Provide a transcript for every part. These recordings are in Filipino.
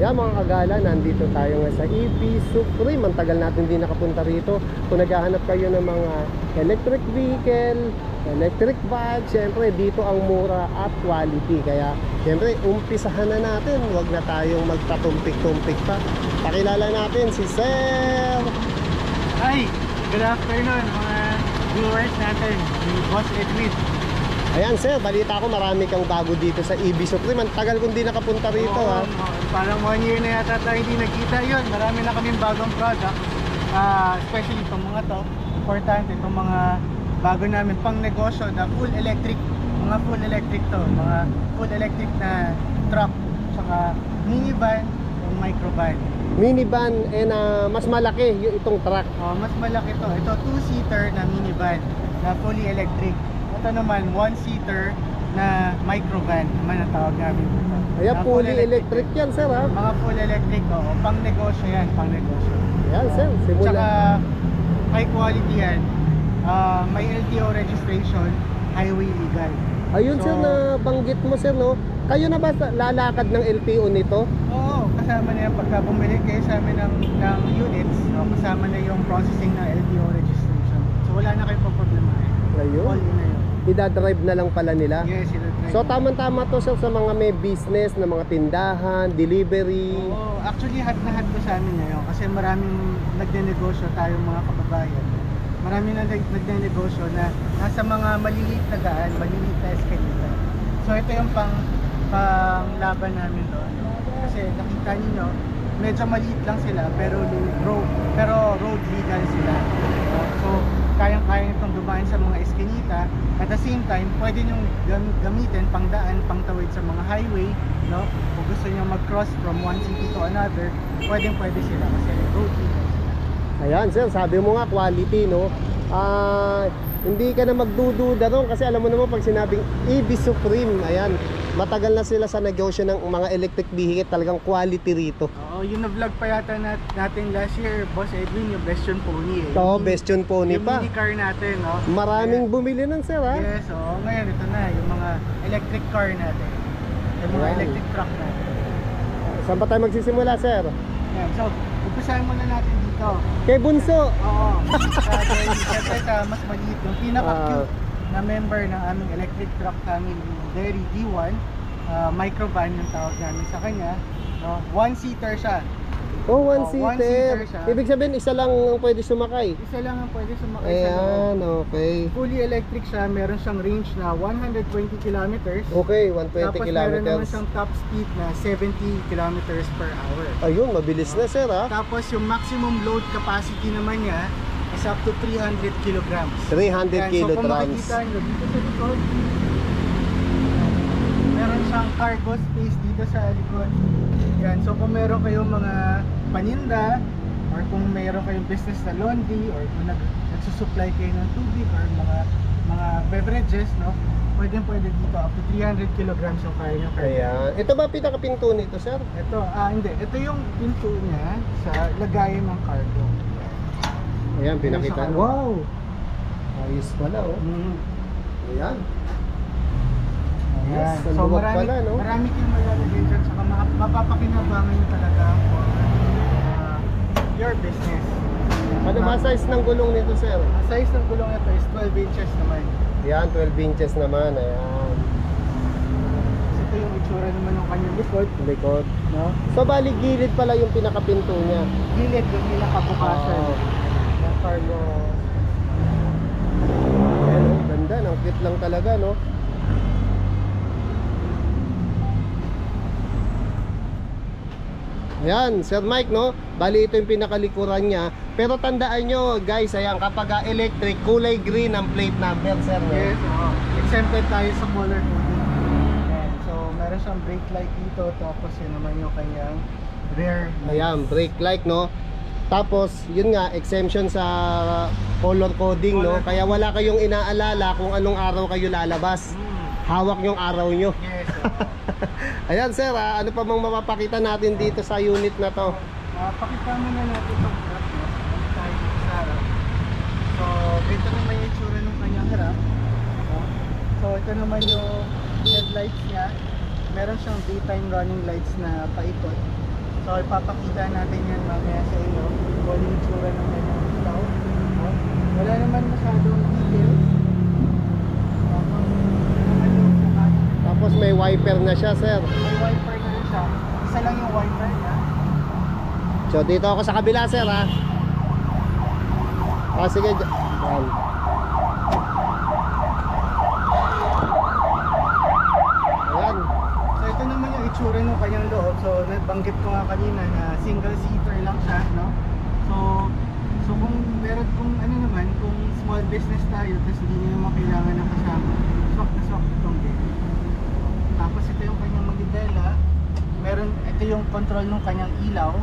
Ayan mga kagala, nandito tayo nga sa EV Supreme. Ang tagal natin din nakapunta rito. Kung naghahanap kayo ng mga electric vehicle, electric bike, syempre dito ang mura at quality. Kaya syempre umpisahan na natin. Huwag na tayong magpatumpik-tumpik pa. Pakilala natin si Sir. Hi! Good afternoon mga viewers natin, si Boss Edwin. Ayan sir, balita ko marami kang bago dito sa EV Supreme. Ang tagal kong di nakapunta rito. Oo, parang 1 year na yata tayo hindi nagkita yun. Marami na kaming bagong product, especially itong mga to. Importante itong mga bago namin pang negosyo na full electric. Mga full electric to, mga full electric na truck, saka minivan, yung microvan. Minivan and mas malaki yung itong truck. Mas malaki to. Ito 2-seater na minivan na fully electric. Ito naman 1-seater na microvan naman ang tawag namin dito. Ayan, fully electric yan sir ha. Mga full electric, oo. Pang negosyo yan, pang negosyo. Ayan sir, simula. Tsaka high quality yan. May LTO registration, highway legal. Ayun sir, na banggit mo sir no. Kayo na ba lalakad ng LTO nito? Oo, kasama na yan. Pagka bumili kayo sa amin ng units, no, kasama na yung processing ng LTO registration. So wala na kayong problemahin. Ayun. All in na yun. Idadrive na lang pala nila. Yes, idadrive. So tamang-tama to sir sa mga may business na mga tindahan, delivery. Oo, actually hat na hat ko sa amin ngayon kasi maraming nagnenegosyo tayong mga kababayan. Maraming na nagnenegosyo na nasa mga maliliit na daan, maliliit na eskalita. So ito yung panglaban namin doon. Kasi nakita niyo, medyo maliit lang sila pero road legal sila. So kayang-kaya nitong dumaan sa mga eskinita. At the same time, pwede nyo gamitin pangdaan, pangtawid sa mga highway, no? Kung gusto nyo mag-cross from one city to another, pwede sila kasi road legal sila. Ayan sir, sabi mo nga quality no. Hindi ka na magdududa ron kasi alam mo naman pag sinabing EV Supreme, ayan, matagal na sila sa negosyo ng mga electric vehicle, talagang quality rito. Oo, yung na-vlog pa yata natin last year, Boss Edwin, yung Bastion Pony eh. Oo, Bastion Pony yung pa. Yung mini car natin, no? Maraming bumili nun sir ha. Yes, oo. Ngayon ito na, yung mga electric car natin. Yung mga Ayan. electric truck natin. Saan ba tayo magsisimula sir? Yan, so, umpisahan muna natin dito. Kay Bunso. Oo. Siyempre sa mas maliit, yung pinaka-cute na member ng aming electric truck family, Derry D1, microvan yung tawag namin sa kanya. No? 1-seater siya. Oh, one one-seater seater. siya. Ibig sabihin isa lang ang pwede sumakay. Isa lang ang pwede sumakay sa loob. Ayan, okay. Fully electric siya, meron siyang range na 120 kilometers. Okay, 120 Tapos meron naman kilometers. siyang top speed na 70 kilometers per hour. Ayun, mabilis na sir ha. Tapos yung maximum load capacity naman niya is up to 300 kilograms. 300 Yan, so kung kilograms. makikita nyo dito sa likod, meron siyang cargo space dito sa likod. Yan, so kung meron kayong mga paninda or kung meron kayong business na laundry or kung nagsusupply kayo ng tubig or mga beverages, no, pwede dito up to 300 kilograms yung kaya nyo. Ayan. Ito ba pinaka-pinto nito sir? Ito, hindi. Ito yung pinto niya sa lagayan ng cargo. Ayan, pinakita. Sa Wow! Ayos pala oh. Ayan. Yes, So ang luwag marami, pala, no? marami kayong malalagay dyan, saka mapapakinabangan nyo talaga your business. Ano ba size ng gulong nito sir? Ang size ng gulong nito is 12 inches naman. Ayan, 12 inches naman. Ayan. So ito yung itsura naman ng kanyang likod, Likod. no? So bali gilid pala yung pinaka-pinto niya. Gilid yung pinakabukasan ng cargo. Ayan oh, ganda. Ang cute lang talaga no? Ayan, Sir Mike no? Bali ito yung pinakalikuran niya. Pero tandaan nyo guys, ayan, kapag electric, kulay green ang plate number sir no? Yes, oo. Exempted tayo sa color coding. Ayan. So meron siyang brake light dito, tapos yun naman yung kanyang rear. Ayan, brake light no? Tapos yun nga, exemption sa color coding no? Kaya wala kayong inaalala kung anong araw kayo lalabas. Hawak yung araw nyo. Yes. Ayan sir, ano pa bang mapapakita natin dito sa unit na to? Pakita muna natin itong harap niya. Tayo dito sa harap. So, ito naman yung itsura ng kanyang harap. So, ito naman yung headlights niya. Meron siyang daytime running lights na paikot. So ipapakita natin yan mamaya sa inyo kung ano yung tsura ng kanyang ilaw. No? Wala naman masyadong detail. Tapos, naman yung kanyang Tapos may wiper na siya, sir. may wiper na rin siya. Isa lang yung wiper niya. So dito ako sa kabila, sir, ha. Sige. Yan. Ayan. So ito naman yung itsura ng kanyang loob. So nabanggit ko nga kanina na single seater lang siya, no? So kung ano naman, kung small business tayo, tapos hindi nyo naman kailangan ng kasama, swak na swak itong bed. Tapos ito yung kanyang manibela. Ito yung control ng kanyang ilaw.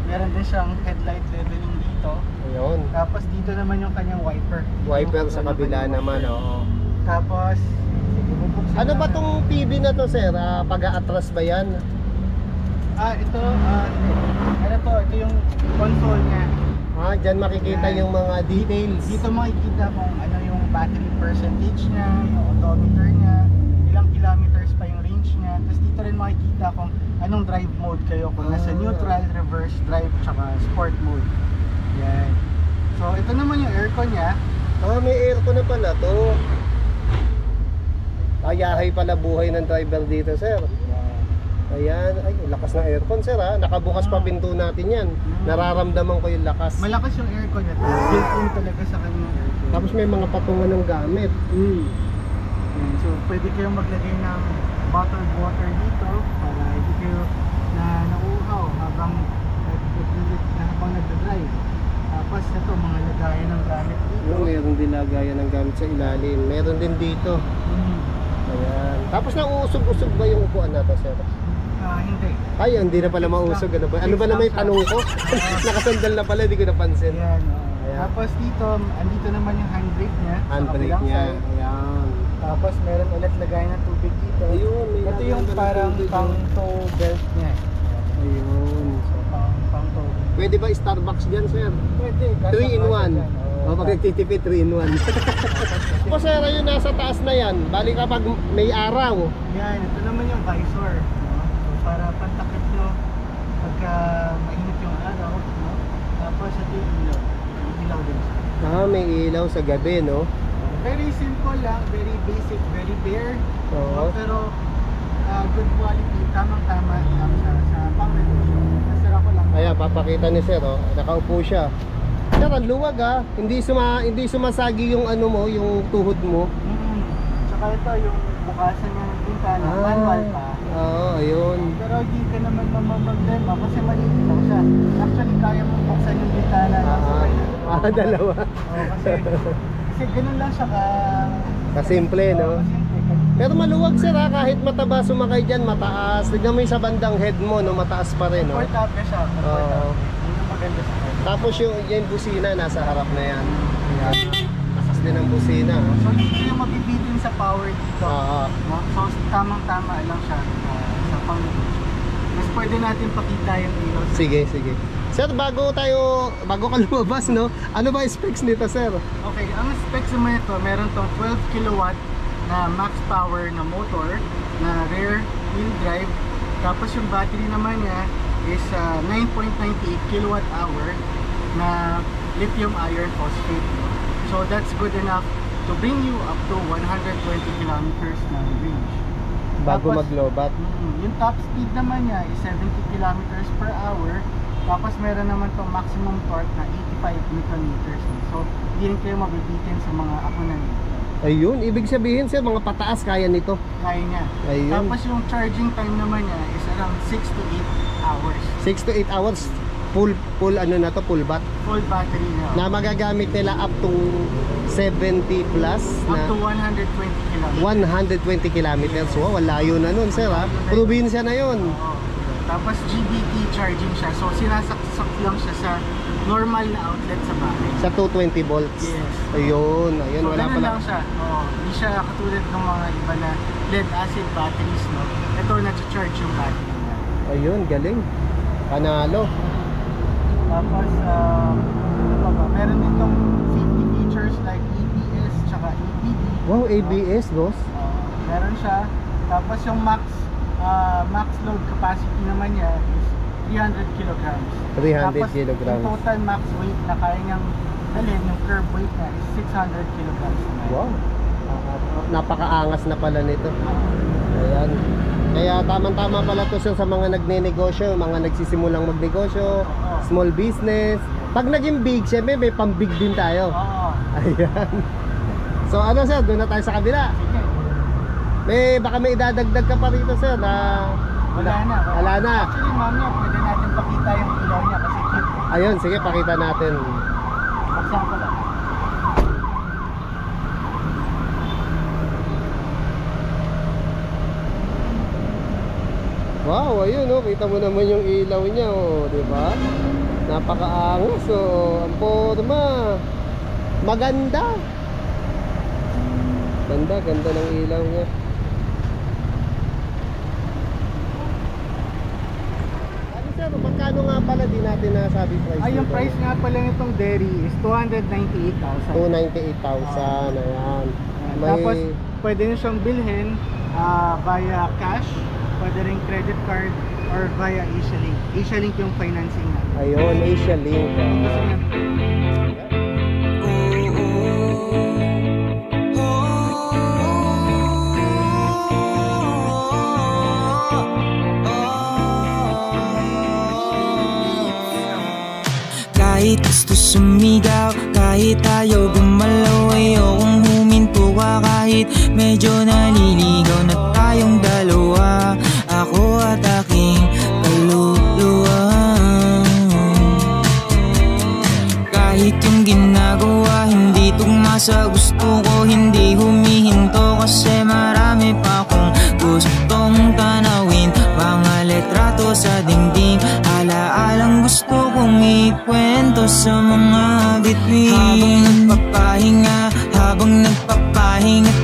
Meron din siyang headlight leveling dito. Ayun. Tapos dito naman yung kanyang wiper. Wiper Yung sa control ng kabila kanyang naman, wiper. oo. Tapos, sige, bubuksan Ano ba natin. tong TV na to, sir? Pag-aatras ba yan? Ito, ito yung console niya. Dyan makikita Yan. yung mga details. Dito makikita kung ano yung battery percentage niya, yung odometer niya, ilang kilometers pa yung range niya. Tapos dito rin makikita kung anong drive mode kayo, kung nasa neutral, reverse drive, tsaka sport mode. Yan. So ito naman yung aircon niya. May aircon na pala to. Ayahay pala buhay ng driver dito, sir. Ayan, ay, lakas ng aircon, sir, ha. Nakabukas pa pinto natin yan. Nararamdaman ko yung lakas. Malakas yung aircon niya. Built-in talaga sa kanyang aircon. Tapos may mga patungan ng gamit. Yan. So pwede kayong maglagay ng bottled water dito para hindi kayo nauuhaw habang nagdadrive. Tapos ito, mga lagayan ng gamit dito. Meron din lagayan ng gamit sa ilalim. Meron din dito. Ayan. Tapos nauusog-usog ba yung upuan natin, sir? Hindi. Ay, hindi na pala mausog. Ano ba naman yung tanong ko? Nakasandal na pala, hindi ko napansin. Ayan. Ayan. Tapos dito, andito naman yung handbrake niya. sa Handbrake kabilang niya. side. Ayan. Tapos meron ulit lagayan ng tubig dito. Ayun, may Ito yung lagayan ng parang tubig, pang tow belt niya. Ayun. So pang tow. Pwede ba Starbucks dyan, sir? Pwede. 3 in 1. Pag nagtitipid, 3 in 1. O sir, ayun, nasa taas na yan. Bali kapag may araw. Yan, ito naman yung visor. No? So para pantakip nyo pagka mainit yung araw. No? Tapos ito yung ilaw. Ilaw din siya. May ilaw sa gabi, no? Very simple lang, very basic, very bare. Oo. Pero good quality, tamang-tama lang siya sa pang-negosyo. Nasira ko lang. Ayan, papakita ni sir, oh. Nakaupo siya. Sir, ang luwag, ha. Hindi sumasagi yung ano mo, yung tuhod mo. Tsaka ito, yung bukasan niya ng bintana, manual pa. Oo, ayun. Pero hindi ka naman mamamagdema kasi maliit lang siya. Actually, kaya mo buksan yung bintana lang sabay na. Dalawa. Oo, kasi ganun lang siya Kasimple, no? kasimple. Pero maluwag, sir, ha. Kahit mataba sumakay dyan, mataas. Tignan mo yung sa bandang head mo, no? Mataas pa rin, no? Comfortable siya. Oo. Yun yung maganda sa kanya. Tapos yung busina, nasa harap na yan. Ayan. Lakas din ang busina, ha. So hindi yung mabibitin sa power dito. Oo. No? So tamang-tama lang siya sa pang-negosyo. Mas pwede natin pakita yung ilaw. Sige. Sir, bago ka lumabas, no? Ano ba yung specs nito, sir? Okay, ang specs naman ito, meron tong 12 kilowatt na max power na motor na rear wheel drive. Tapos yung battery naman niya is 9.98 kilowatt hour na lithium iron phosphate. So that's good enough to bring you up to 120 kilometers na range. Bago Tapos, maglobat. Yung top speed naman niya is 70 kilometers per hour. Tapos meron naman tong maximum torque na 85 Newton meters. So hindi rin kayo mabibitin sa mga akunan nito. Ayun, ibig sabihin, sir, mga pataas kaya nito. Kaya niya. Ayun. Tapos yung charging time naman niya is around 6 to 8 hours. 6 to 8 hours. Full ano na to, full bat. Full battery niya. Na magagamit nila up to 70 plus Up na to 120 kilometers. 120 kilometers. Wow, layo na nun, sir, ha? Probinsya na yun. Oo. Tapos GBT charging siya. So sinasaksak lang siya sa normal na outlet sa bahay. Sa 220 volts. Yes. Ayun, So wala ganun pala. lang siya. Oo. Hindi siya katulad ng mga iba na lead acid batteries, no? Ito na-charge yung battery niya. Ayun, galing. Panalo. Tapos, ano pa ba? Meron din tong safety features like ABS tsaka ABD. Wow, ABS, boss. Meron siya. Tapos yung max load capacity naman niya is 300 kilograms. 300 Tapos, kilograms. yung total max weight na kaya niyang dalhin, yung curb weight niya is 600 kilograms naman. Wow. Napakaangas na pala nito. Ayan. Kaya tamang-tama pala to sir sa mga nagnenegosyo, mga nagsisimulang magnegosyo, small business. Pag naging big, syempre may pang-big din tayo. Oo. Ayan. So ano sir, doon na tayo sa kabila. Sige. Baka may idadagdag ka pa rito sir na... Wala na. Wala na. Actually, mamaya pwede natin pakita yung ilaw niya kasi cute. Ayun, sige pakita natin. Baksan ko lang. Wow, ayun oh, kita mo naman yung ilaw niya oh, di ba? Napakaangas oh, ang forma. Maganda. Ganda ng ilaw niya. Ano sir, magkano nga pala di natin nasabi price? Ay, yung nito? price nga pala nitong dairy is 298,000. 298,000, ayan. Tapos, pwede nyo siyang bilhin via cash, pwede rin credit card, or via Asialink. Asialink yung financing natin. Ayun, Asialink. Gusto niya. Kahit gusto sumigaw, kahit ayaw gumalaw, ayokong huminto ka. Kahit medyo naliligaw na tayong dalawa, ako at aking kaluluwa. Kahit yung ginagawa hindi tugma sa gusto ko, hindi humihinto kasi marami pa akong gustong tanawin. Mga letrato sa dingding, alaalang gusto kong ikwento sa mga bituin. Habang nagpapahinga